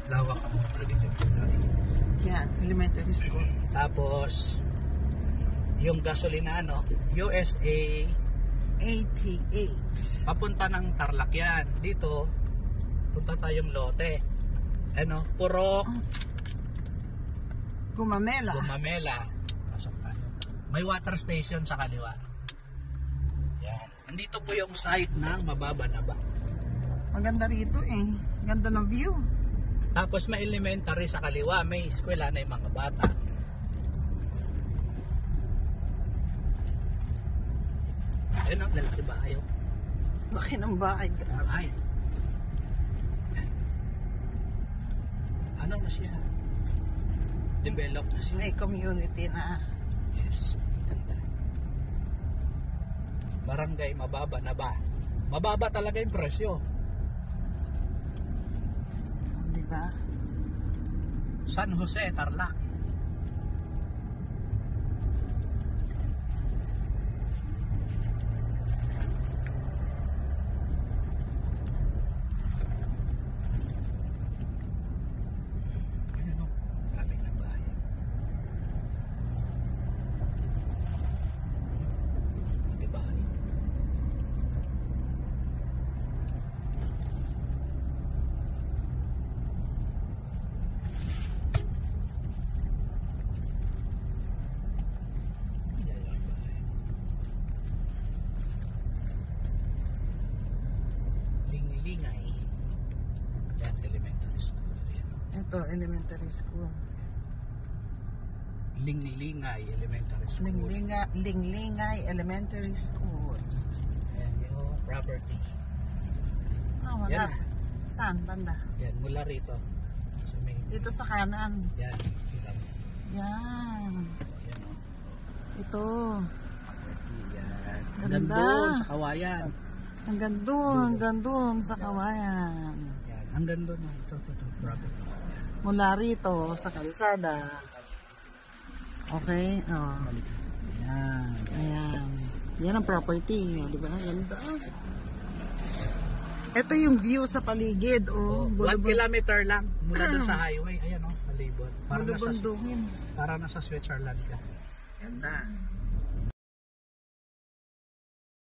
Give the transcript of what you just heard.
Lawak ang elementary. Yan, elementary school. Tapos, yung gasolina, USA 88. papunta ng Tarlac yan. Dito, punta tayong Lote. Purok, Gumamela. Gumamela. Pasok tayo. May water station sa kaliwa. Yan. Nandito po yung site ng Mababa na Ba. Maganda rito eh. Ganda ng view. Tapos may elementary sa kaliwa. May eskwela na yung mga bata. Ayun ang lalaki ba ayaw? Laki ng bahay. Grabe. Ay. Ano na siya? Develop na siya. May community na. Yes. Ganda. Barangay Mababa na Ba. Mababa talaga yung presyo. Di ba? San Jose, Tarlac. Ayun, maraming ng bahay. May bahay. Linglingay. Yan, elementary school. Yan. Ito, elementary school. Linglingay Elementary School. Linglingay Elementary School. Yan yung property. Wala. Yan. Saan? Banda? Yan, mula rito. Sa main. Dito sa kanan. Yan, kita mo. Yan. Yan o. Ito. Yan. Ganda. Hanggang doon sa Kawayan. Hanggang doon sa kawayan. Yan, hanggang doon. Ito, property. Mula rito sa kalsada. Okay? Oh. Yan. Ayan. Yan ang property. Di ba? Ganda. Ito yung view sa paligid. Oh, 1 kilometer lang mula doon sa highway. Ayan o, malibot. Para Bulubundukin. nasa Switzerland ka. Ganda.